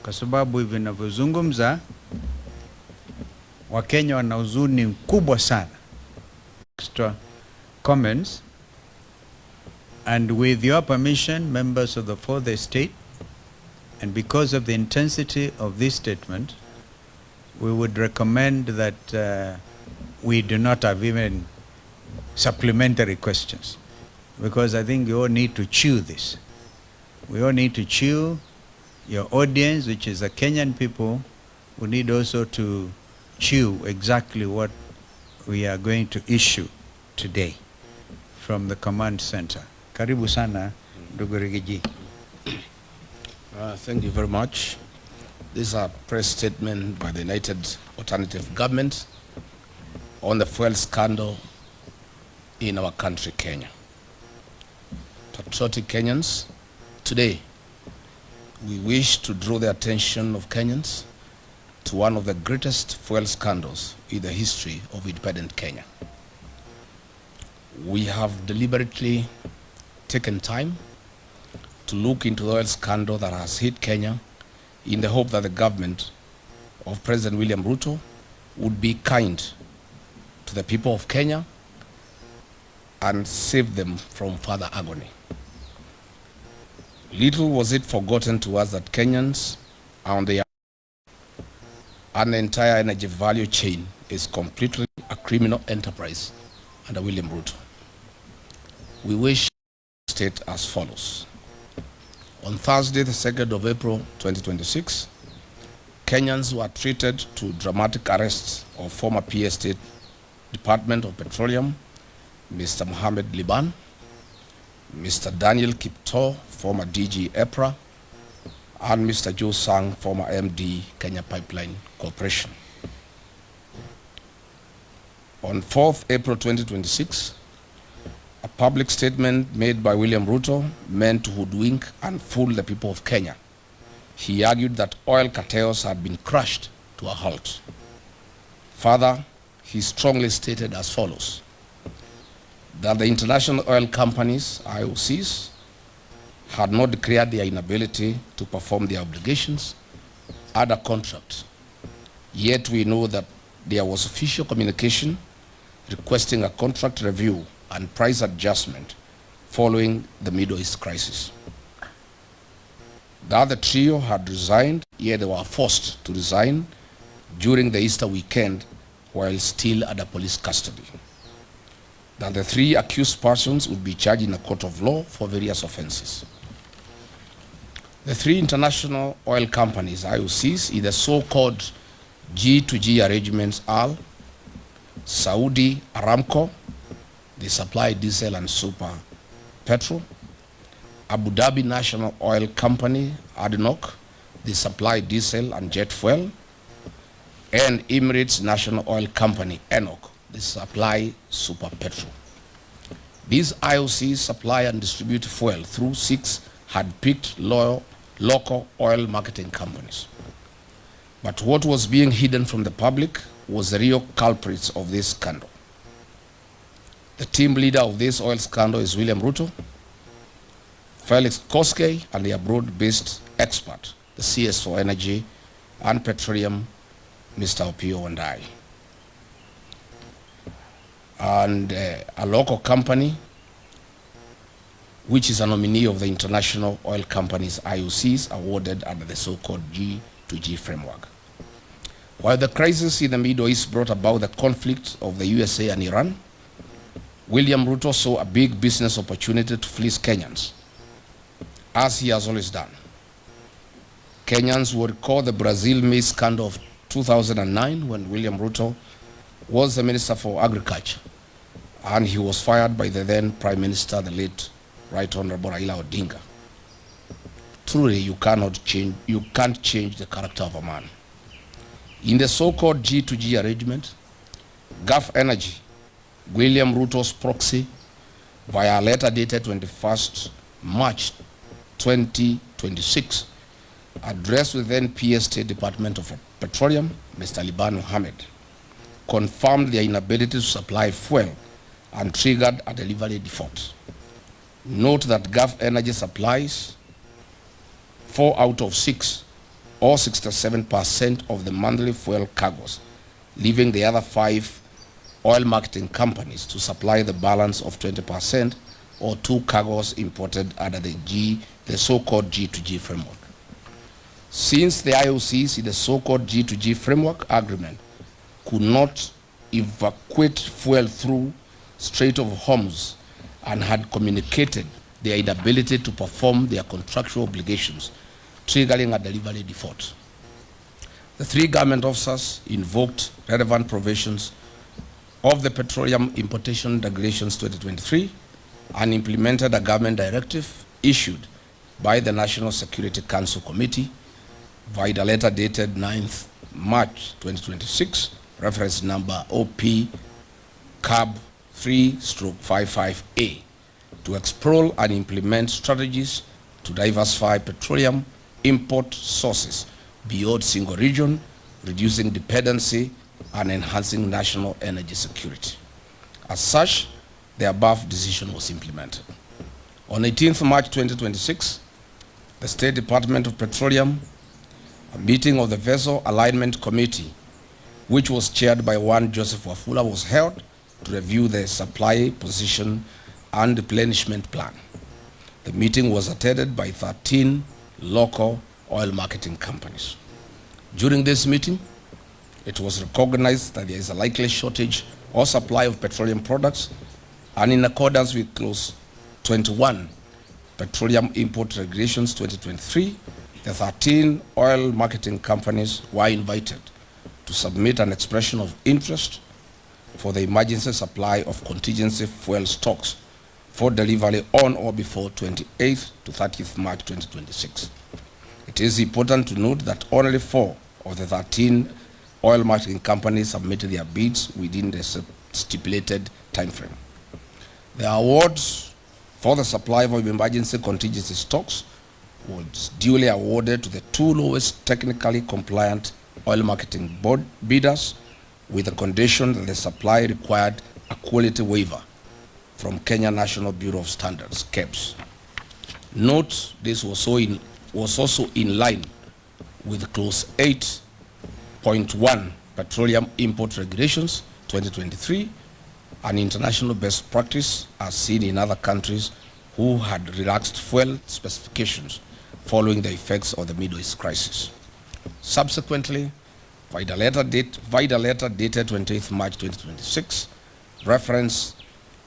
kwa sababu hivi ninavyozungumza Wakenya wana huzuni mkubwa sana. Extra comments, and with your permission, members of the fourth estate, and because of the intensity of this statement, we would recommend that we do not have even supplementary questions, because I think you all need to chew this. We all need to chew. Your audience, which is the Kenyan people, we need also to chew exactly what we are going to issue today from the command center. Karibu sana, ndugu Rigathi. Thank you very much. This is a press statement by the United Alternative Government on the fuel scandal in our country, Kenya. Patriotic Kenyans, today we wish to draw the attention of Kenyans to one of the greatest fuel scandals in the history of independent Kenya. We have deliberately taken time to look into the oil scandal that has hit Kenya in the hope that the government of President William Ruto would be kind to the people of Kenya and save them from further agony. Little was it forgotten to us that Kenyans are on the and the entire energy value chain is completely a criminal enterprise under William Ruto. We wish to state as follows. On Thursday, the 2nd of April 2026, Kenyans were treated to dramatic arrests of former PA State Department of Petroleum, Mr. Mohammed Liban, Mr. Daniel Kipto, former DG EPRA, and Mr. Joe Sang, former MD, Kenya Pipeline Corporation. On 4th April 2026, a public statement made by William Ruto meant to hoodwink and fool the people of Kenya. He argued that oil cartels had been crushed to a halt. Further, he strongly stated as follows: that the international oil companies, IOCs, had not declared their inability to perform their obligations under contract. Yet we know that there was official communication requesting a contract review and price adjustment following the Middle East crisis. The other trio had resigned, yet they were forced to resign during the Easter weekend while still under police custody. That the three accused persons would be charged in a court of law for various offenses. The three international oil companies, IOCs, in the so-called G2G arrangements are Saudi Aramco, they supply diesel and super petrol; Abu Dhabi National Oil Company, ADNOC, they supply diesel and jet fuel; and Emirates National Oil Company, ENOC, they supply super petrol. These IOCs supply and distribute fuel through 6 hand-picked local oil marketing companies. But what was being hidden from the public was the real culprits of this scandal. The team leader of this oil scandal is William Ruto, Felix Koskei, and the abroad-based expert, the CS for Energy and Petroleum, Mr. Opiyo Wandayi. And a local company, which is a nominee of the international oil companies, IOCs, awarded under the so-called G2G framework. While the crisis in the Middle East brought about the conflict of the USA and Iran, William Ruto saw a big business opportunity to fleece Kenyans, as he has always done. Kenyans will recall the Brazil maize scandal of 2009 when William Ruto was the Minister for Agriculture, and he was fired by the then Prime Minister, the late Right Honorable Raila Odinga. Truly, you can't change the character of a man. In the so-called G2G arrangement, Gulf Energy, William Ruto's proxy, via a letter dated 21st March 2026, addressed with then PA State Department of Petroleum, Mr. Liban Mohammed, confirmed their inability to supply fuel and triggered a delivery default. Note that Gulf Energy supplies 4 out of 6 or 67% of the monthly fuel cargoes, leaving the other 5 oil marketing companies to supply the balance of 20% or 2 cargoes imported under the so-called G2G framework. Since the IOCs in the so-called G2G framework agreement could not evacuate fuel through Strait of Hormuz and had communicated their inability to perform their contractual obligations, triggering a delivery default. The 3 government officers invoked relevant provisions of the Petroleum Importation Regulations 2023 and implemented a government directive issued by the National Security Council Committee via a letter dated 9th March 2026, reference number OP-CAB3/55A, to explore and implement strategies to diversify petroleum import sources beyond single region, reducing dependency and enhancing national energy security. As such, the above decision was implemented. On 18th March 2026, the State Department of Petroleum, a meeting of the Vessel Alignment Committee, which was chaired by one Joseph Wafula, was held to review the supply position and replenishment plan. The meeting was attended by 13 local oil marketing companies. During this meeting, it was recognized that there is a likely shortage or supply of petroleum products, and in accordance with Clause 21, Petroleum Import Regulations 2023, the 13 oil marketing companies were invited to submit an expression of interest for the emergency supply of contingency fuel stocks for delivery on or before 28th to 30th March 2026. It is important to note that only 4 of the 13 oil marketing companies submitted their bids within the stipulated timeframe. The awards for the supply of emergency contingency stocks was duly awarded to the 2 lowest technically compliant oil marketing board bidders, with the condition that the supply required a quality waiver from Kenya National Bureau of Standards, KEBS. Note, this was also in line with Clause 8.1 Petroleum Import Regulations 2023, an international best practice as seen in other countries who had relaxed fuel specifications following the effects of the Middle East crisis. Subsequently, via a letter dated 28th March 2026, reference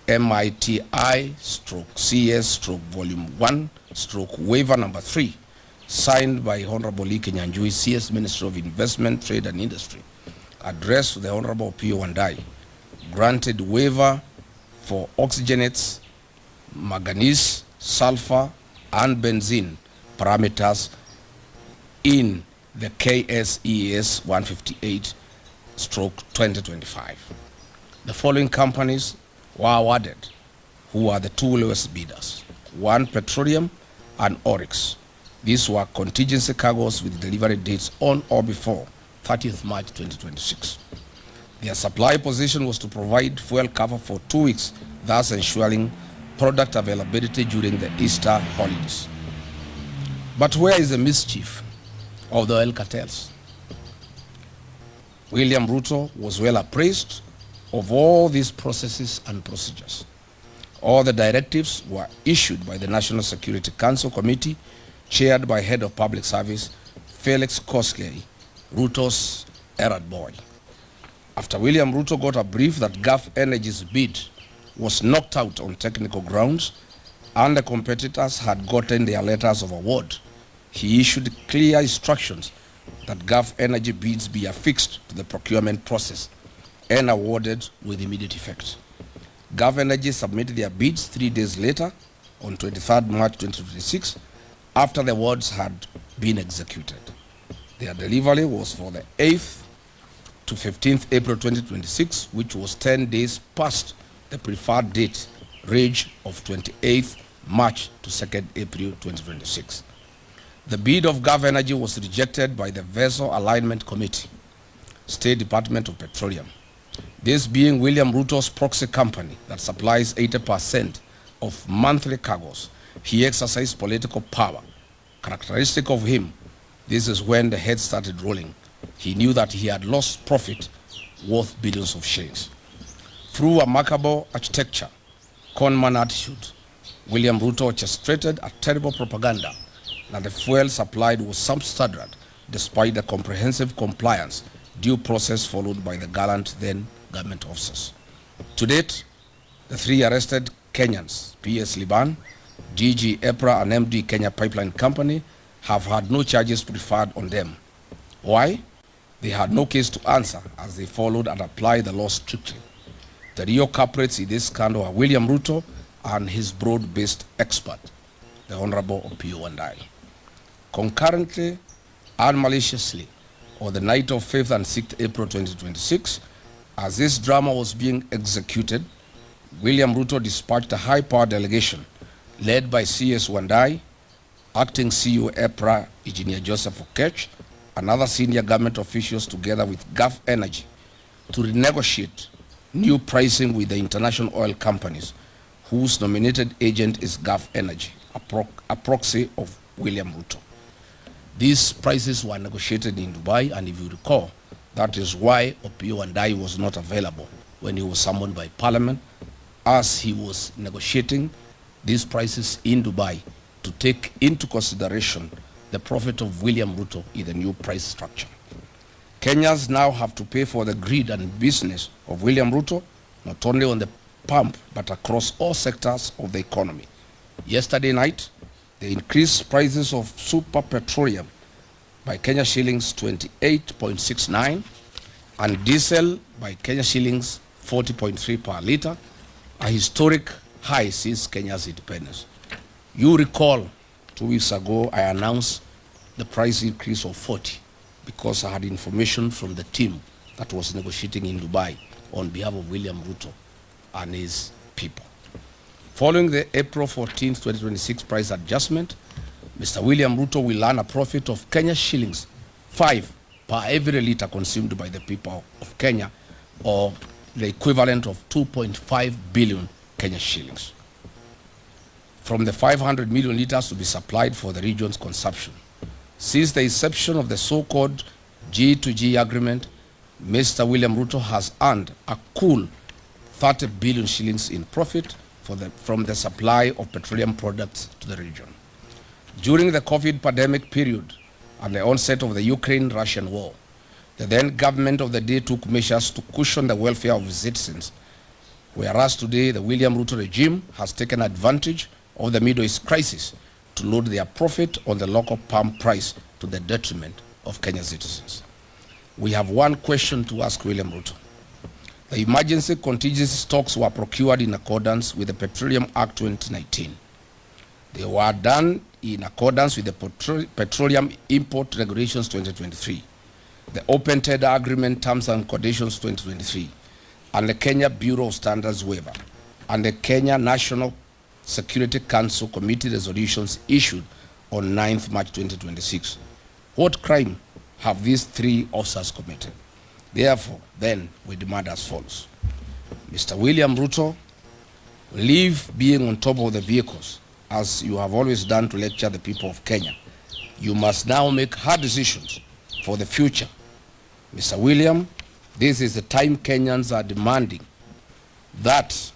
MITI/CS/Volume 1/Waiver Number 3, signed by Honorable Kenyans, CS Minister of Investment, Trade and Industry, addressed to the Honorable P.O. Wandai, granted waiver for oxygenates, manganese, sulfur, and benzene parameters in the KSES 158/2025. The following companies were awarded, who are the 2 lowest bidders: 1 Petroleum and Oryx. These were contingency cargoes with delivery dates on or before 30th March 2026. Their supply position was to provide fuel cover for 2 weeks, thus ensuring product availability during the Easter holidays. But where is the mischief of the oil cartels? William Ruto was well appraised of all these processes and procedures. All the directives were issued by the National Security Council Committee, chaired by Head of Public Service Felix Koskei, Ruto's errand boy. After William Ruto got a brief that Gulf Energy's bid was knocked out on technical grounds and the competitors had gotten their letters of award, he issued clear instructions that Gulf Energy bids be affixed to the procurement process and awarded with immediate effect. Gulf Energy submitted their bids 3 days later, on 23rd March 2026, after the awards had been executed. Their delivery was for the 8th to 15th April 2026, which was 10 days past the preferred date range of 28th March to 2nd April 2026. The bid of Gulf Energy was rejected by the Vessel Alignment Committee, State Department of Petroleum. This being William Ruto's proxy company that supplies 80% of monthly cargoes, he exercised political power, characteristic of him, This is when the head started rolling. He knew that he had lost profit worth billions of shillings. Through remarkable architecture, conman attitude, William Ruto orchestrated a terrible propaganda that the fuel supplied was substandard despite the comprehensive compliance due process followed by the gallant then government officers. To date, the three arrested Kenyans, PS Liban, DG EPRA and MD Kenya Pipeline Company, have had no charges preferred on them. Why? They had no case to answer as they followed and applied the law strictly. The real culprits in this scandal are William Ruto and his broad-based expert, the Honorable Opiyo Wandayi. Concurrently and maliciously, on the night of 5th and 6th April 2026, as this drama was being executed, William Ruto dispatched a high-power delegation led by CS Wandayi, Acting CEO EPRA, Engineer Joseph Okech, and other senior government officials together with Gulf Energy to renegotiate new pricing with the international oil companies whose nominated agent is Gulf Energy, a proxy of William Ruto. These prices were negotiated in Dubai, and if you recall, that is why Opiyo Wandayi was not available when he was summoned by Parliament, as he was negotiating these prices in Dubai to take into consideration the profit of William Ruto in the new price structure. Kenyans now have to pay for the greed and business of William Ruto, not only on the pump, but across all sectors of the economy. Yesterday night, they increased prices of super petroleum by Kenya shillings 28.69 and diesel by Kenya shillings 40.3 per litre, a historic high since Kenya's independence. You recall 2 weeks ago I announced the price increase of 40 because I had information from the team that was negotiating in Dubai on behalf of William Ruto and his people. Following the April 14, 2026 price adjustment, Mr. William Ruto will earn a profit of Kenya shillings 5 per every litre consumed by the people of Kenya, or the equivalent of 2.5 billion Kenya shillings, from the 500 million litres to be supplied for the region's consumption. Since the inception of the so-called G2G agreement, Mr. William Ruto has earned a cool 30 billion shillings in profit from the supply of petroleum products to the region. During the COVID pandemic period and the onset of the Ukraine-Russian war, the then government of the day took measures to cushion the welfare of its citizens, whereas today the William Ruto regime has taken advantage of the Middle East crisis to load their profit on the local palm price to the detriment of Kenyan citizens. We have one question to ask William Ruto. The emergency contingency stocks were procured in accordance with the Petroleum Act 2019. They were done in accordance with the Petroleum Import Regulations 2023, the Open Tender Agreement Terms and Conditions 2023, and the Kenya Bureau of Standards waiver, and the Kenya National Security Council Committee resolutions issued on 9th March 2026. What crime have these three officers committed? Therefore, then, we demand as follows. Mr. William Ruto, leave being on top of the vehicles, as you have always done to lecture the people of Kenya. You must now make hard decisions for the future. Mr. William, this is the time Kenyans are demanding that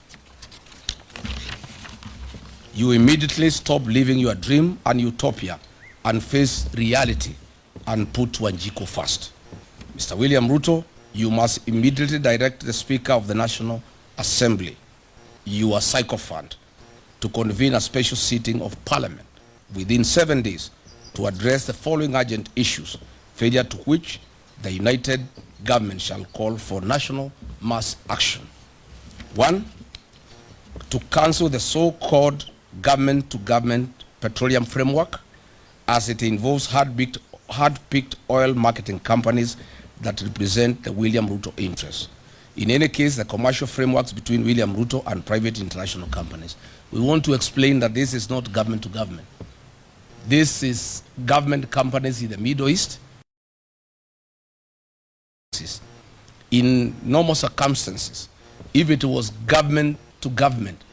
you immediately stop living your dream and utopia and face reality and put Wanjiko first. Mr. William Ruto, you must immediately direct the Speaker of the National Assembly, you are sycophant, to convene a special sitting of Parliament within 7 days to address the following urgent issues, failure to which the united government shall call for national mass action. 1, to cancel the so-called government-to-government petroleum framework, as it involves hard-picked oil marketing companies that represent the William Ruto interests. In any case, the commercial frameworks between William Ruto and private international companies. We want to explain that this is not government-to-government. This is government companies in the Middle East. In normal circumstances, if it was government-to-government,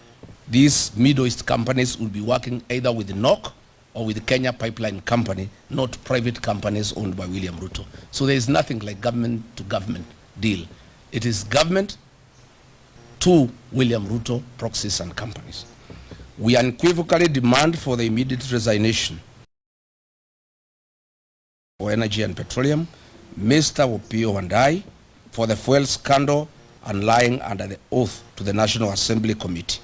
these Middle East companies would be working either with the NOC or with the Kenya Pipeline Company, not private companies owned by William Ruto. So there is nothing like government to government deal. It is government to William Ruto, proxies and companies. We unequivocally demand for the immediate resignation for Energy and Petroleum, Mr. Opiyo Wandayi, for the fuel scandal and lying under the oath to the National Assembly Committee.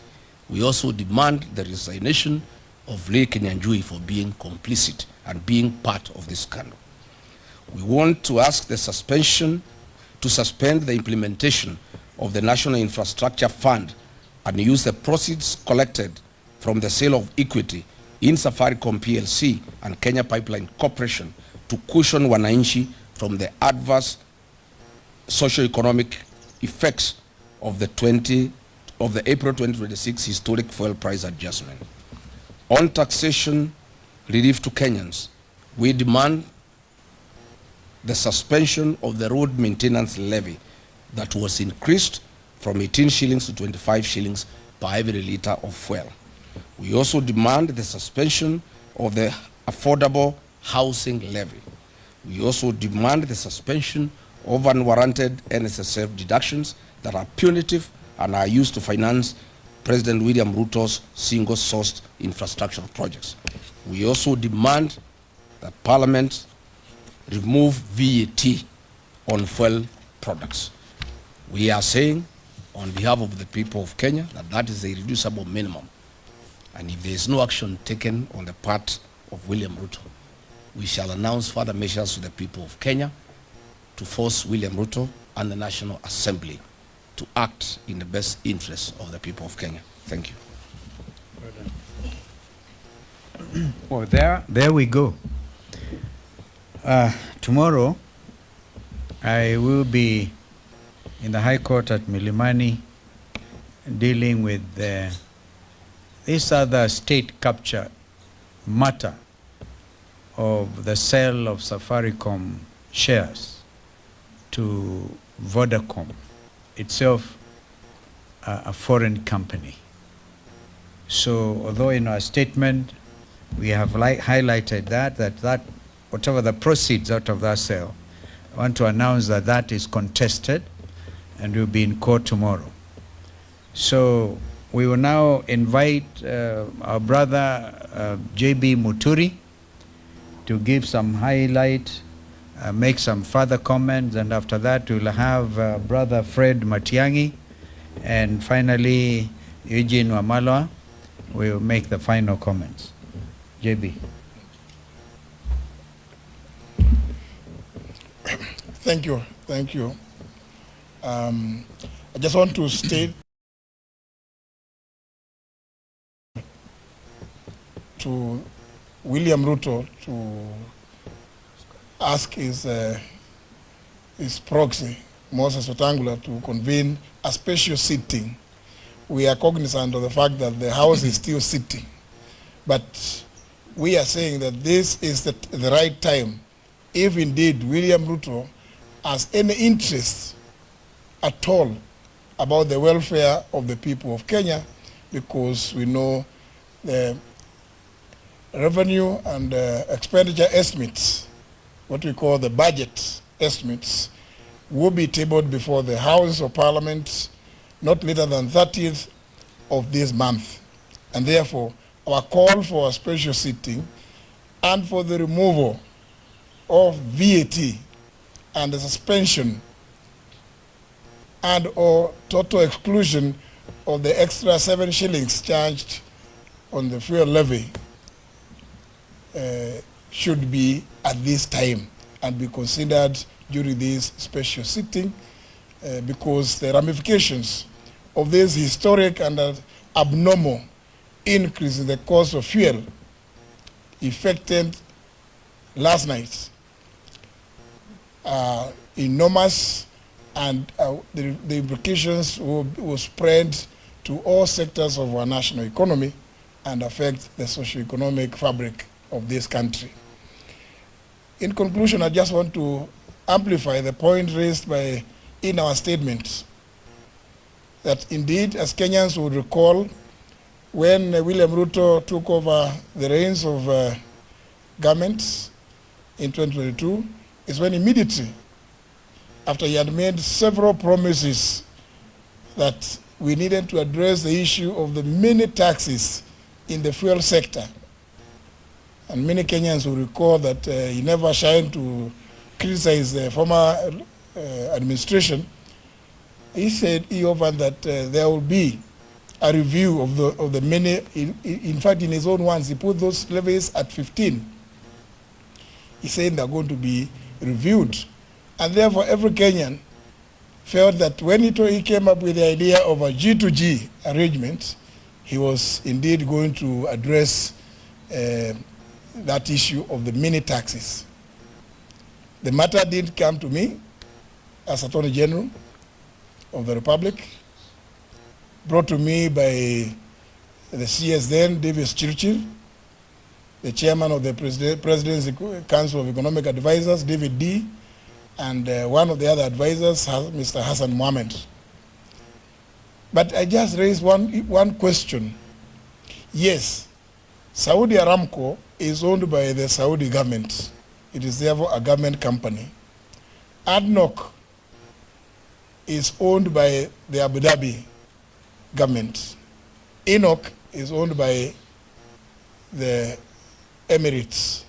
We also demand the resignation of Lee Kenyanjui for being complicit and being part of this scandal. We want to ask to suspend the implementation of the National Infrastructure Fund and use the proceeds collected from the sale of equity in Safaricom PLC and Kenya Pipeline Corporation to cushion wananchi from the adverse socio-economic effects of the April 2026 historic fuel price adjustment. On taxation relief to Kenyans, we demand the suspension of the road maintenance levy that was increased from 18 shillings to 25 shillings per every litre of fuel. We also demand the suspension of the affordable housing levy. We also demand the suspension of unwarranted NSSF deductions that are punitive and are used to finance President William Ruto's single-sourced infrastructure projects. We also demand that Parliament remove VAT on fuel products. We are saying on behalf of the people of Kenya that that is a reducible minimum. And if there is no action taken on the part of William Ruto, we shall announce further measures to the people of Kenya to force William Ruto and the National Assembly to act in the best interest of the people of Kenya. Thank you. Well, there we go. Tomorrow, I will be in the High Court at Milimani dealing with this other state capture matter of the sale of Safaricom shares to Vodacom, itself a foreign company. So although in our statement we have highlighted that whatever the proceeds out of that sale, I want to announce that that is contested and will be in court tomorrow. So we will now invite our brother JB Muturi to give some highlight, make some further comments, and after that we'll have brother Fred Matiang'i, and finally Eugene Wamalwa will make the final comments. JB. Thank you. Thank you. I just want to state to William Ruto to ask his proxy, Moses Wetangula, to convene a special sitting. We are cognizant of the fact that the House is still sitting, but we are saying that this is the right time, if indeed William Ruto has any interest at all about the welfare of the people of Kenya, because we know the revenue and expenditure estimates, what we call the budget estimates, will be tabled before the House of Parliament not later than 30th of this month. And therefore, our call for a special sitting and for the removal of VAT and the suspension and or total exclusion of the extra 7 shillings charged on the fuel levy should be at this time and be considered during this special sitting because the ramifications of this historic and abnormal increase in the cost of fuel effected last night are enormous, and the implications will spread to all sectors of our national economy and affect the socio-economic fabric of this country. In conclusion, I just want to amplify the point raised in our statement that indeed, as Kenyans would recall, when William Ruto took over the reins of government in 2022 is when immediately after he had made several promises that we needed to address the issue of the many taxes in the fuel sector. And many Kenyans will recall that he never shied to criticize the former administration. He said, he offered that there will be a review of the many, in fact in his own words, he put those levies at 15. He said they're going to be reviewed. And therefore every Kenyan felt that when he came up with the idea of a G2G arrangement, he was indeed going to address that issue of the mini taxes. The matter did come to me as Attorney General of the Republic, brought to me by the CS then, Davis Churchill, the chairman of the President's Council of Economic Advisors, David D., and one of the other advisors, Mr. Hassan Mohammed. But I just raised one question. Yes, Saudi Aramco is owned by the Saudi government. It is therefore a government company. ADNOC is owned by the Abu Dhabi government. ENOC is owned by the Emirates.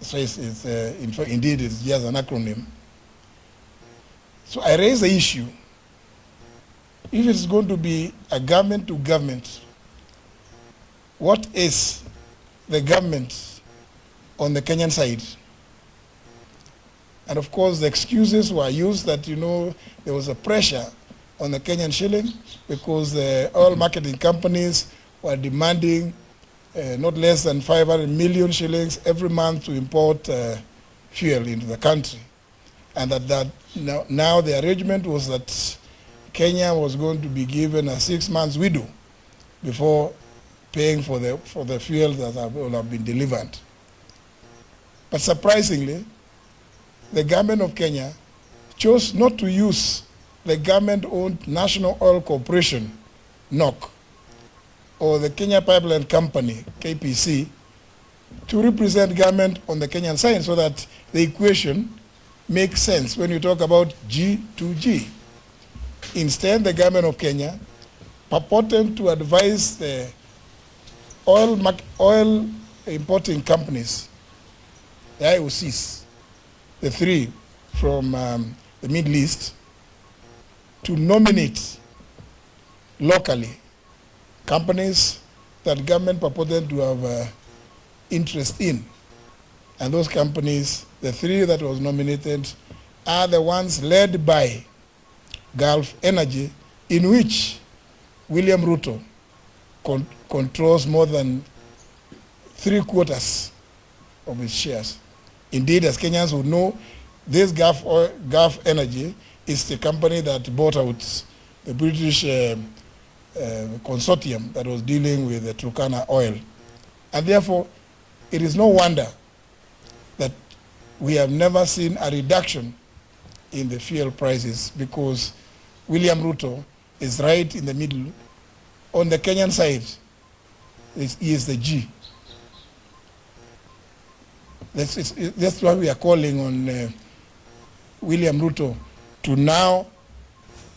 So indeed it's just an acronym. So I raise the issue. If it's going to be a government to government, what is the government on the Kenyan side? And of course the excuses were used that, there was a pressure on the Kenyan shilling because the oil marketing companies were demanding not less than 500 million shillings every month to import fuel into the country. And that now the arrangement was that Kenya was going to be given a 6 months window before paying for the fuel that will have been delivered. But surprisingly, the government of Kenya chose not to use the government-owned National Oil Corporation, NOC, or the Kenya Pipeline Company, KPC, to represent government on the Kenyan side so that the equation makes sense when you talk about G2G. Instead, the government of Kenya purported to advise the oil importing companies, the IOCs, the three from the Middle East, to nominate locally companies that government purported to have interest in. And those companies, the three that was nominated, are the ones led by Gulf Energy, in which William Ruto controls more than 3/4 of his shares. Indeed, as Kenyans would know, this Gulf Energy is the company that bought out the British consortium that was dealing with the Turkana oil. And therefore, it is no wonder that we have never seen a reduction in the fuel prices, because William Ruto is right in the middle. On the Kenyan side, he is the G. That's why we are calling on William Ruto to now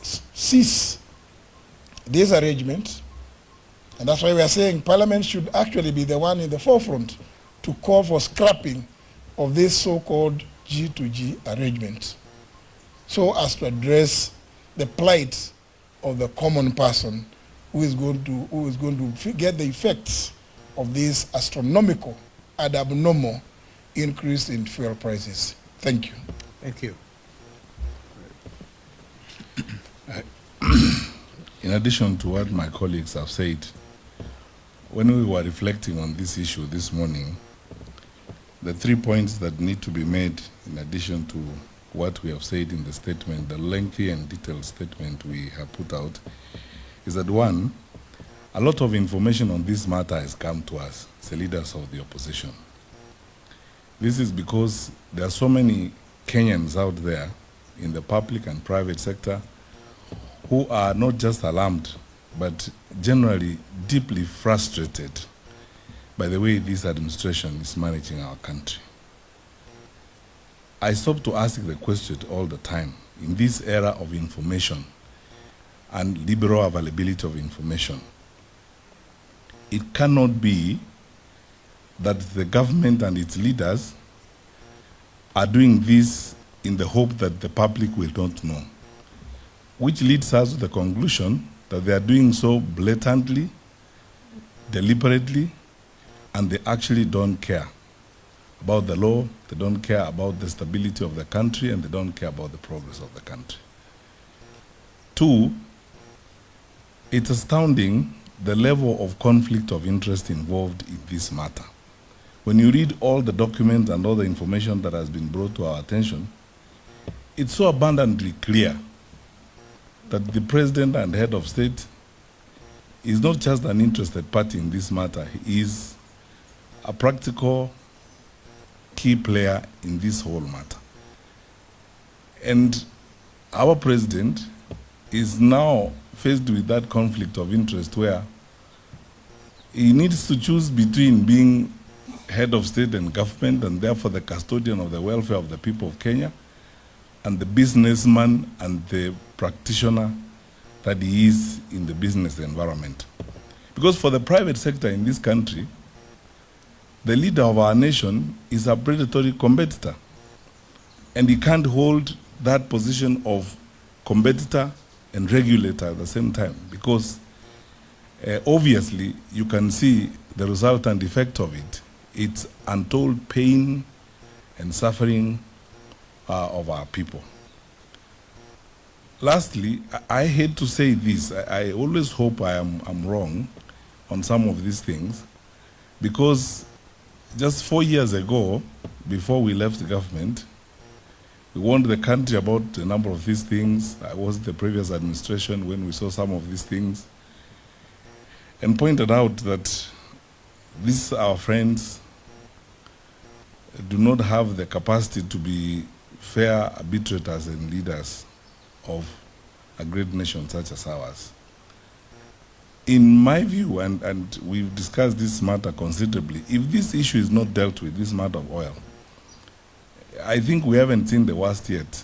cease this arrangement. And that's why we are saying Parliament should actually be the one in the forefront to call for scrapping of this so-called G2G arrangement, so as to address the plight of the common person who is going to get the effects of this astronomical and abnormal increase in fuel prices. Thank you. Thank you. In addition to what my colleagues have said, when we were reflecting on this issue this morning, the 3 points that need to be made in addition to what we have said in the statement, the lengthy and detailed statement we have put out, is that one, a lot of information on this matter has come to us, the leaders of the opposition. This is because there are so many Kenyans out there in the public and private sector who are not just alarmed but generally deeply frustrated by the way this administration is managing our country. I stop to ask the question all the time. In this era of information and liberal availability of information, it cannot be that the government and its leaders are doing this in the hope that the public will not know, which leads us to the conclusion that they are doing so blatantly, deliberately, and they actually don't care about the law, they don't care about the stability of the country, and they don't care about the progress of the country. Two, it's astounding the level of conflict of interest involved in this matter. When you read all the documents and all the information that has been brought to our attention, it's so abundantly clear that the president and head of state is not just an interested party in this matter, he is a practical key player in this whole matter. And our president is now faced with that conflict of interest where he needs to choose between being head of state and government and therefore the custodian of the welfare of the people of Kenya and the businessman and the practitioner that he is in the business environment. Because for the private sector in this country, the leader of our nation is a predatory competitor, and he can't hold that position of competitor and regulator at the same time, because obviously you can see the resultant effect of it. It's untold pain and suffering of our people. Lastly, I hate to say this, I always hope I'm wrong on some of these things, because just 4 years ago, before we left the government, we warned the country about a number of these things. I was in the previous administration when we saw some of these things, and pointed out that these, our friends, do not have the capacity to be fair arbitrators and leaders of a great nation such as ours. In my view, and we've discussed this matter considerably, if this issue is not dealt with, this matter of oil, I think we haven't seen the worst yet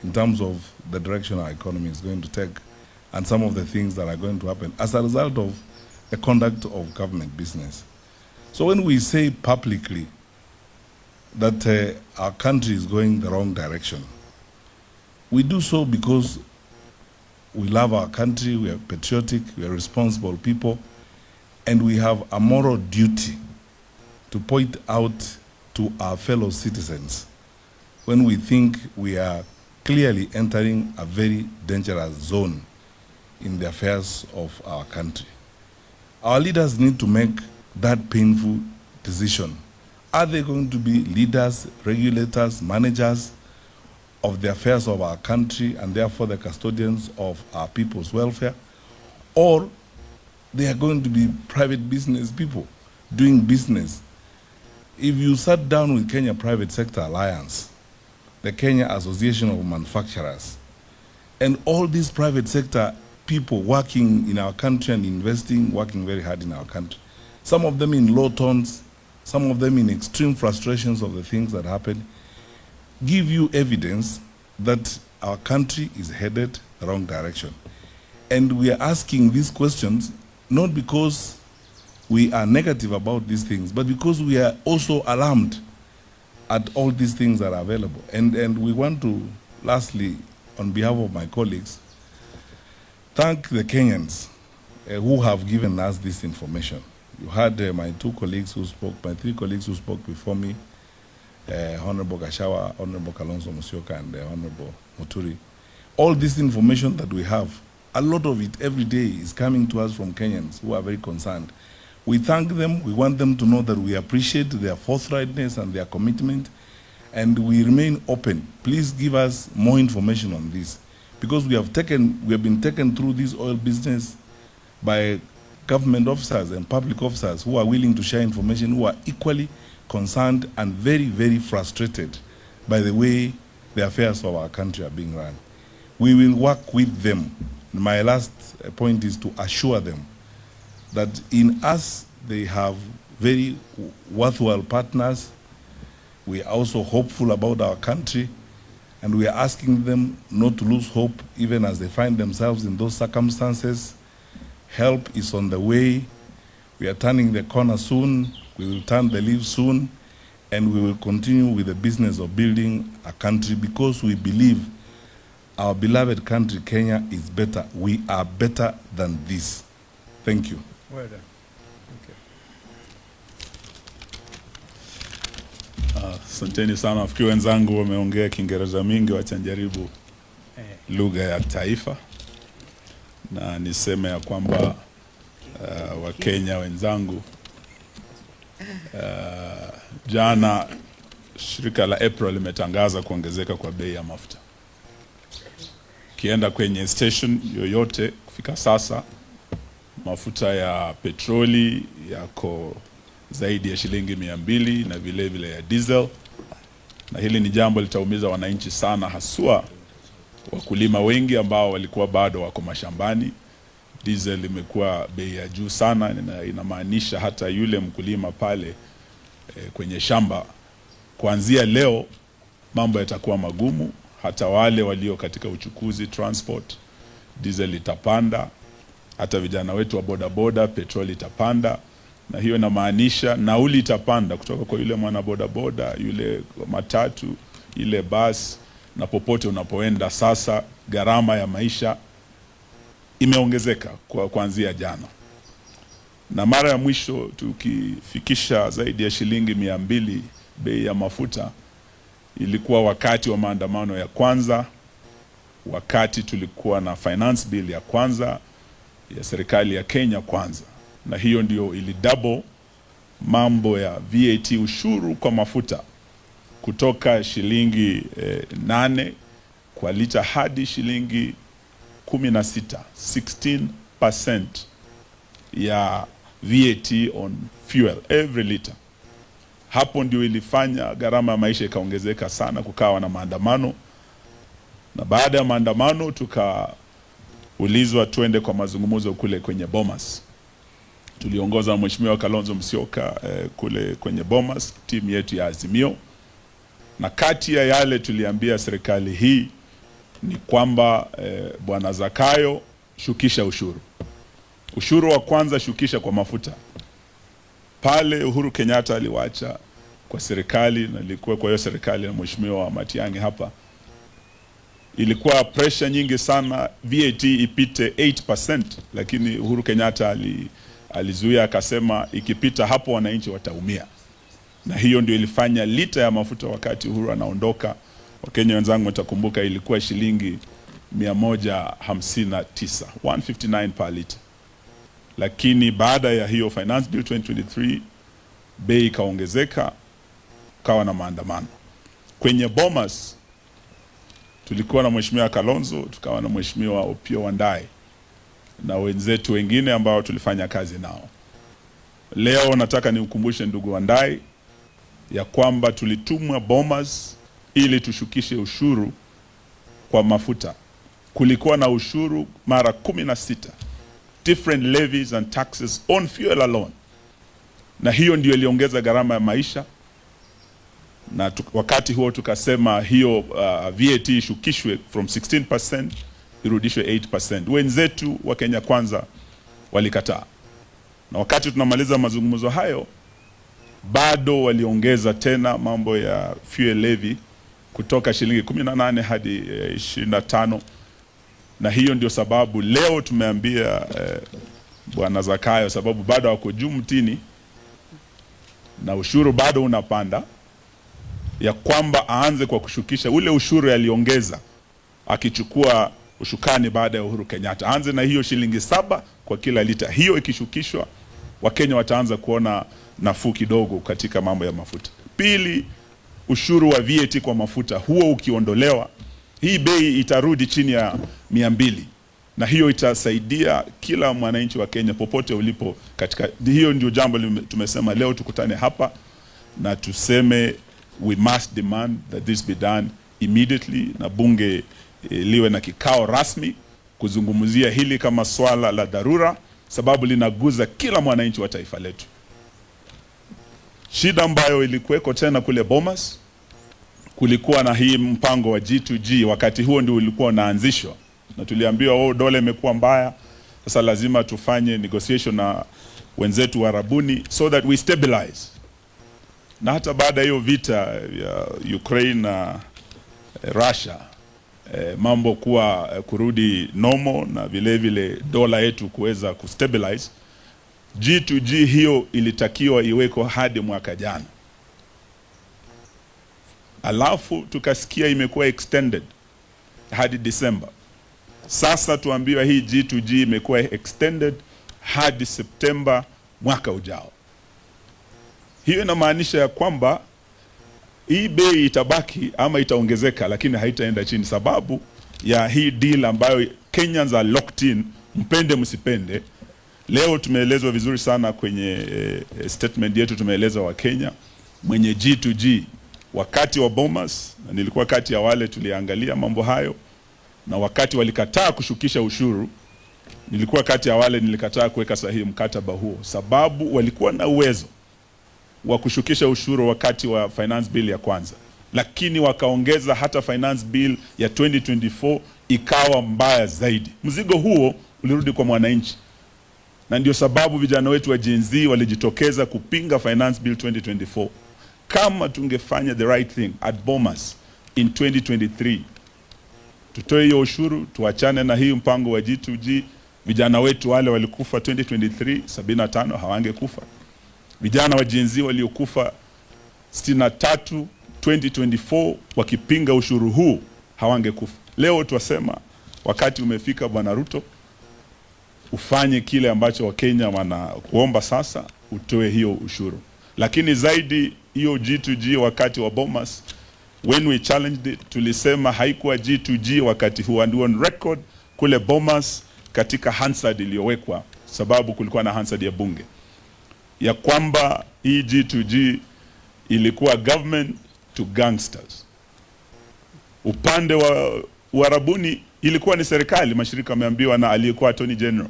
in terms of the direction our economy is going to take and some of the things that are going to happen as a result of the conduct of government business. So when we say publicly that our country is going the wrong direction, we do so because we love our country, we are patriotic, we are responsible people, and we have a moral duty to point out to our fellow citizens when we think we are clearly entering a very dangerous zone in the affairs of our country. Our leaders need to make that painful decision. Are they going to be leaders, regulators, managers of the affairs of our country and therefore the custodians of our people's welfare? Or they are going to be private business people doing business? If you sat down with Kenya Private Sector Alliance, the Kenya Association of Manufacturers, and all these private sector people working in our country and investing, working very hard in our country, some of them in low tones, some of them in extreme frustrations of the things that happen, give you evidence that our country is headed the wrong direction. And we are asking these questions not because we are negative about these things, but because we are also alarmed at all these things that are available. And we want to, lastly, on behalf of my colleagues, thank the Kenyans who have given us this information. You had my three colleagues who spoke before me, Honorable Gachagua, Honorable Kalonzo Musyoka, and Honorable Muturi. All this information that we have, a lot of it every day is coming to us from Kenyans who are very concerned. We thank them. We want them to know that we appreciate their forthrightness and their commitment, and we remain open. Please give us more information on this, because we have been taken through this oil business by government officers and public officers who are willing to share information, who are equally concerned and very, very frustrated by the way the affairs of our country are being run. We will work with them My last point is to assure them that in us they have very worthwhile partners. We are also hopeful about our country, and we are asking them not to lose hope even as they find themselves in those circumstances. Help is on the way. We are turning the corner soon. We will turn the leaf soon, and we will continue with the business of building a country because we believe our beloved country, Kenya, is better. We are better than this. Thank you. Well done. Asanteni sana. Nafikiri wenzangu wameongea Kiingereza mingi, wacha njaribu lugha ya taifa. Na niseme ya kwamba Wakenya wenzangu, jana shirika la April limetangaza kuongezeka kwa bei ya mafuta. Kienda kwenye station yoyote kufika sasa, mafuta ya petroli yako zaidi ya shilingi 200 na vile vile ya diesel, na hili ni jambo litaumiza wananchi sana, haswa wakulima wengi ambao walikuwa bado wako mashambani. Diesel imekuwa bei ya juu sana, inamaanisha hata yule mkulima pale kwenye shamba, kuanzia leo mambo yatakuwa magumu. Hata wale walio katika uchukuzi, transport, diesel itapanda. Hata vijana wetu wa bodaboda, petroli itapanda. Na hiyo inamaanisha nauli itapanda kutoka kwa yule mwana bodaboda, yule matatu, ile bus, na popote unapoenda. Sasa gharama ya maisha imeongezeka kuanzia jana. Na mara ya mwisho tukifikisha zaidi ya shilingi 200 bei ya mafuta ilikuwa wakati wa maandamano ya kwanza, wakati tulikuwa na finance bill ya kwanza ya serikali ya Kenya kwanza. Na hiyo ndio ili double mambo ya VAT, ushuru kwa mafuta, kutoka shilingi 8 kwa lita hadi shilingi 16, 16% ya VAT on fuel every liter. Hapo ndio ilifanya gharama ya maisha ikaongezeka sana, kukawa na maandamano. Na baada ya maandamano tukaulizwa twende kwa mazungumzo kule kwenye Bomas. Tuliongoza Mheshimiwa Kalonzo Musyoka kule kwenye Bomas, timu yetu ya Azimio. Na kati ya yale tuliambia serikali hii ni kwamba Bwana Zakayo, shukisha ushuru. Ushuru wa kwanza shukisha kwa mafuta. Pale Uhuru Kenyatta aliwacha kwa serikali, na nilikuwa kwa hiyo serikali na Mheshimiwa Matiang'i hapa, ilikuwa pressure nyingi sana VAT ipite 8%, lakini Uhuru Kenyatta alizuia, akasema ikipita hapo wananchi wataumia. Na hiyo ndio ilifanya lita ya mafuta wakati Uhuru anaondoka, Wakenya wenzangu mtakumbuka, ilikuwa shilingi 159, 159 per liter. Lakini baada ya hiyo finance bill 2023 bei ikaongezeka, kawa na maandamano. Kwenye Bomas tulikuwa na Mheshimiwa Kalonzo, tukawa na Mheshimiwa Opiyo Wandayi na wenzetu wengine ambao tulifanya kazi nao. Leo nataka niukumbushe ndugu Wandayi ya kwamba tulitumwa Bomas ili tushukishe ushuru kwa mafuta. Kulikuwa na ushuru mara 16, different levies and taxes on fuel alone. Na hiyo ndio iliongeza gharama ya maisha. Na wakati huo tukasema hiyo VAT ishukishwe from 16% irudishwe 8%. Wenzetu wa Kenya Kwanza walikataa. Na wakati tunamaliza mazungumzo hayo, bado waliongeza tena mambo ya fuel levy kutoka shilingi 18 hadi 25. Na hiyo ndio sababu leo tumeambia Bwana Zakayo, sababu bado wako juu mtini na ushuru bado unapanda, ya kwamba aanze kwa kushukisha ule ushuru aliongeza akichukua ushukani baada ya Uhuru Kenyatta. Aanze na hiyo shilingi 7 kwa kila lita. Hiyo ikishukishwa, Wakenya wataanza kuona nafuu kidogo katika mambo ya mafuta. Pili, ushuru wa VAT kwa mafuta, huo ukiondolewa, hii bei itarudi chini ya 200. Na hiyo itasaidia kila mwananchi wa Kenya popote ulipo katika. Hiyo ndio jambo tumesema leo tukutane hapa na tuseme we must demand that this be done immediately, na bunge liwe na kikao rasmi kuzungumzia hili kama swala la dharura, sababu linaguza kila mwananchi wa taifa letu. Shida ambayo ilikuweko tena kule Bomas, kulikuwa na hii mpango wa G2G, wakati huo ndio ulikuwa unaanzishwa, na tuliambiwa dola imekuwa mbaya, sasa lazima tufanye negotiation na wenzetu Warabuni so that we stabilize. Na hata baada hiyo vita ya Ukraine na Russia, mambo kuwa kurudi normal na vile vile dola yetu kuweza kustabilize, G2G hiyo ilitakiwa iweko hadi mwaka jana. Alafu tukasikia imekuwa extended hadi December. Sasa tuambiwa hii G2G imekuwa extended hadi September mwaka ujao. Hiyo inamaanisha ya kwamba hii bei itabaki ama itaongezeka, lakini haitaenda chini, sababu ya hii deal ambayo Kenyans are locked in, mpende msipende. Leo tumeelezwa vizuri sana kwenye statement yetu, tumeeleza wa Kenya mwenye G2G wakati wa Bomas, na nilikuwa kati ya wale tuliangalia mambo hayo, na wakati walikataa kushukisha ushuru, nilikuwa kati ya wale nilikataa kuweka sahihi mkataba huo, sababu walikuwa na uwezo wa kushukisha ushuru wakati wa finance bill ya kwanza, lakini wakaongeza hata finance bill ya 2024 ikawa mbaya zaidi. Mzigo huo ulirudi kwa mwananchi, na ndio sababu vijana wetu wa Gen Z walijitokeza kupinga finance bill 2024. Kama tungefanya the right thing at Bomas in 2023, tutoe hiyo ushuru, tuachane na hii mpango wa G2G, vijana wetu wale walikufa 2023 75 hawangekufa. Vijana wa Gen Z waliokufa 63 2024 wakipinga ushuru huu hawangekufa. Leo tuwasema wakati umefika, Bwana Ruto, ufanye kile ambacho Wakenya wanakuomba sasa, utoe hiyo ushuru. Lakini zaidi hiyo G2G wakati wa Bomas, when we challenged it, tulisema haikuwa G2G wakati huo, and on record kule Bomas katika Hansard iliyowekwa, sababu kulikuwa na Hansard ya bunge, ya kwamba hii G2G ilikuwa government to gangsters. Upande wa Uarabuni ilikuwa ni serikali, mashirika yameambiwa na aliyekuwa Attorney General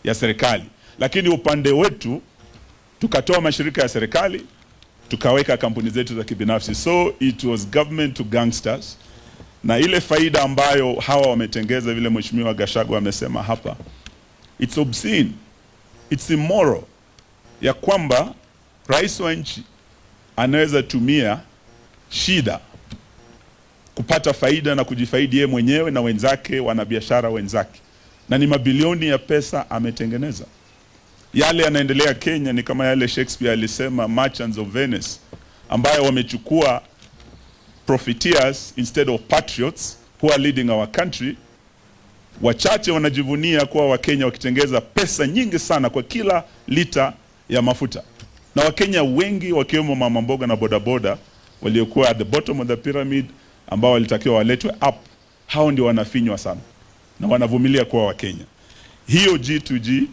ya serikali, lakini upande wetu tukatoa mashirika ya serikali tukaweka kampuni zetu za kibinafsi. So it was government to gangsters, na ile faida ambayo hawa wametengeza, vile Mheshimiwa Gachagua amesema hapa, it's obscene, it's immoral, ya kwamba rais wa nchi anaweza tumia shida kupata faida na kujifaidi yeye mwenyewe na wenzake, wanabiashara wenzake, na ni mabilioni ya pesa ametengeneza. Yale yanaendelea Kenya ni kama yale Shakespeare alisema, merchants of Venice, ambayo wamechukua profiteers instead of patriots who are leading our country. Wachache wanajivunia kuwa Wakenya wakitengeza pesa nyingi sana kwa kila lita ya mafuta, na Wakenya wengi wakiwemo mama mboga na bodaboda waliokuwa at the bottom of the pyramid, ambao walitakiwa waletwe up, hao ndio wanafinywa sana na wanavumilia kuwa Wakenya. Hiyo G2G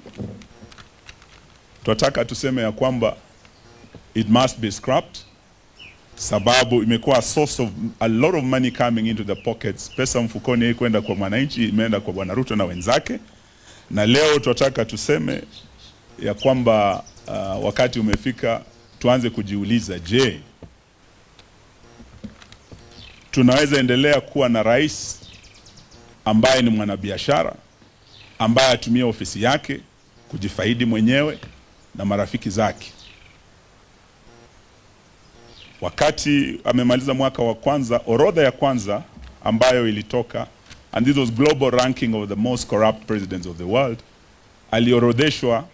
tunataka tuseme ya kwamba it must be scrapped, sababu imekuwa a source of a lot of money coming into the pockets. Pesa mfukoni hii kwenda kwa mwananchi imeenda kwa Bwana Ruto na wenzake. Na leo tunataka tuseme ya kwamba wakati umefika tuanze kujiuliza, je, tunaweza endelea kuwa na rais ambaye ni mwanabiashara, ambaye atumia ofisi yake kujifaidi mwenyewe na marafiki zake? Wakati amemaliza mwaka wa kwanza, orodha ya kwanza ambayo ilitoka, and this was global ranking of the most corrupt presidents of the world, aliorodheshwa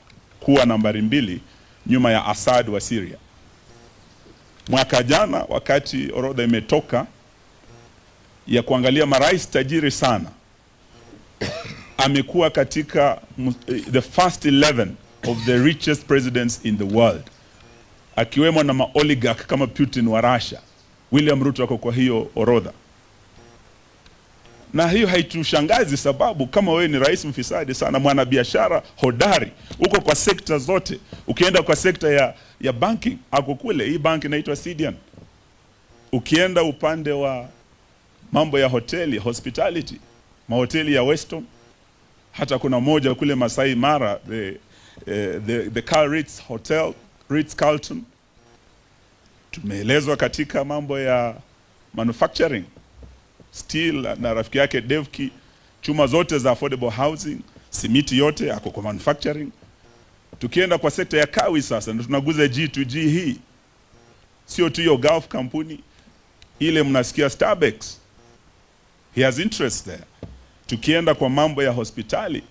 kuwa nambari 2 nyuma ya Assad wa Syria. Mwaka jana wakati orodha imetoka ya kuangalia marais tajiri sana, amekuwa katika the first 11 of the richest presidents in the world, akiwemo na maoligarch kama Putin wa Russia. William Ruto ako kwa hiyo orodha. Na hiyo haitushangazi, sababu kama wewe ni rais mfisadi sana, mwanabiashara hodari, uko kwa sekta zote. Ukienda kwa sekta ya banking, ako kule, hii bank inaitwa Sidian. Ukienda upande wa mambo ya hoteli, hospitality, mahoteli ya Weston, Hata kuna moja kule Masai Mara, the Car Ritz Hotel, Ritz-Carlton. Tumeelezwa katika mambo ya manufacturing, steel na rafiki yake 𝐄𝐿𝐄𝐄, chuma zote za affordable housing, simiti yote yako kwa manufacturing. Tukienda kwa sekta ya kawi sasa, ndio tunaguza G2G hii. Sio tu hiyo Gulf kampuni ile mnasikia Starbucks, he has interest there. Tukienda kwa mambo ya hospitali,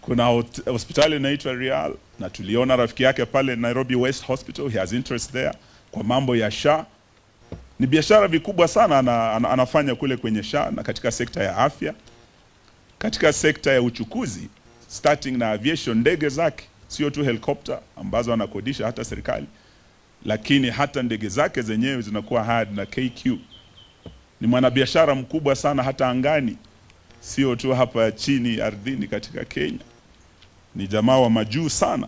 kuna hospitali inaitwa Real, na tuliona rafiki yake pale Nairobi West Hospital, he has interest there. Kwa mambo ya SHA, ni biashara vikubwa sana anafanya kule kwenye SHA, na katika sekta ya afya, katika sekta ya uchukuzi, starting na aviation, ndege zake sio tu helicopter ambazo anakodisha hata serikali, lakini hata ndege zake zenyewe zinakuwa hard na KQ. Ni mwanabiashara mkubwa sana hata angani, sio tu hapa chini ardhini katika Kenya. Ni jamaa wa majuu sana.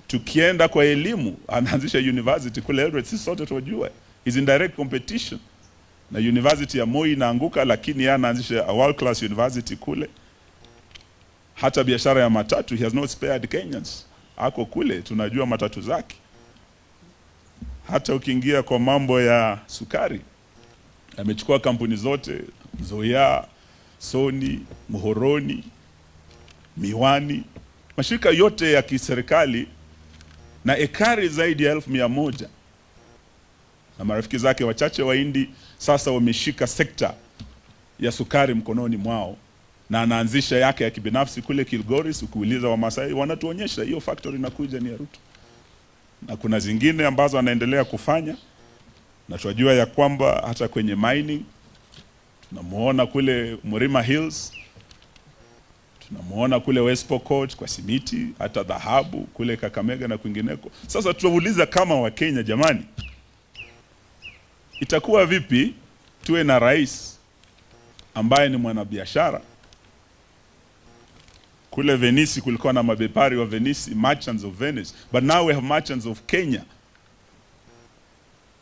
Tukienda kwa elimu, anaanzisha university kule Eldoret, sisi sote tunajua. Is in direct competition na university ya Moi inaanguka, lakini yeye anaanzisha a world class university kule. Hata biashara ya matatu, he has not spared Kenyans. Ako kule, tunajua matatu zake. Hata ukiingia kwa mambo ya sukari, amechukua kampuni zote, Zoya, Sony, Muhoroni, Miwani, mashirika yote ya kiserikali, na ekari zaidi ya 1,100. Na marafiki zake wachache wa Hindi sasa wameshika sekta ya sukari mkononi mwao, na anaanzisha yake ya kibinafsi kule Kilgoris. Ukiuliza wa Masai wanatuonyesha hiyo factory inakuja ni ya Ruto, na kuna zingine ambazo anaendelea kufanya. Na tunajua ya kwamba hata kwenye mining tunamuona kule Murima Hills, tunamuona kule West Pokot kwa simiti, hata dhahabu kule Kakamega na kwingineko. Sasa tunauliza kama Wakenya, jamani, itakuwa vipi tuwe na rais ambaye ni mwanabiashara? Kule Venice kulikuwa na mabepari wa Venice, merchants of Venice, but now we have merchants of Kenya,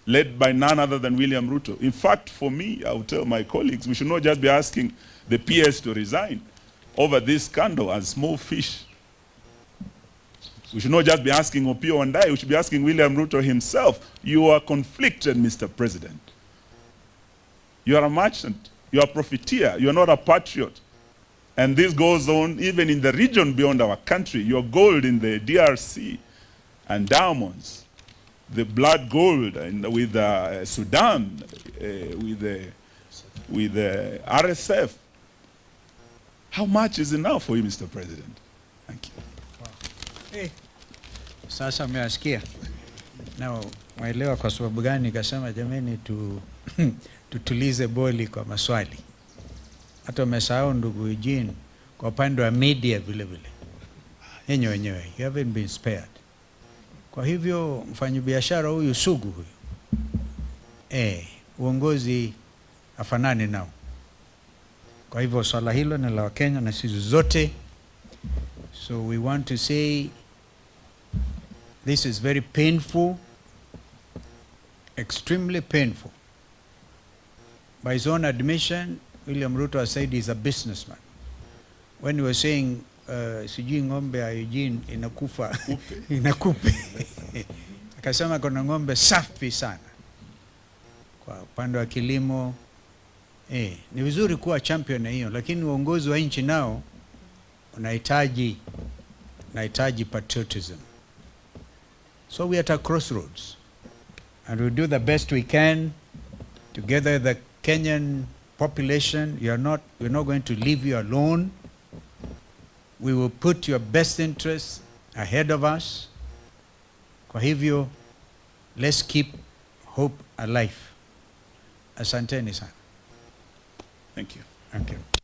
led by none other than William Ruto. In fact, for me, I would tell my colleagues, we should not just be asking the PS to resign over this scandal as small fish. We should not just be asking Opiyo Wandayi, we should be asking William Ruto himself. You are conflicted, Mr. President. You are a merchant, you are a profiteer, you are not a patriot. And this goes on even in the region beyond our country. Your gold in the DRC and diamonds, the blood gold with Sudan, with the RSF. How much is enough for you, Mr. President? Thank you. Hey, sasa mmeasikia. Na waelewa kwa sababu gani nikasema jameni tutulize boli kwa maswali. Hata umesahau ndugu Eugene kwa upande wa media vile vile. Wenyewe, you haven't been spared. Kwa hivyo mfanyabiashara huyu sugu huyu, uongozi afanani nao. Kwa hivyo swala hilo ni la Wakenya na sisi zote. So we want to say this is very painful, extremely painful. By his own admission, William Ruto has said he's a businessman. When he was saying sijui ng'ombe ya Eugene inakufa inakupe, akasema kuna ng'ombe safi sana kwa upande wa kilimo. Ni vizuri kuwa champion na hiyo, lakini uongozi wa nchi nao unahitaji patriotism. So we are at a crossroads, and we'll do the best we can together with the Kenyan population. We're not going to leave you alone. We will put your best interests ahead of us. Kwa hivyo, let's keep hope alive. Asanteni sana. Thank you. Thank you.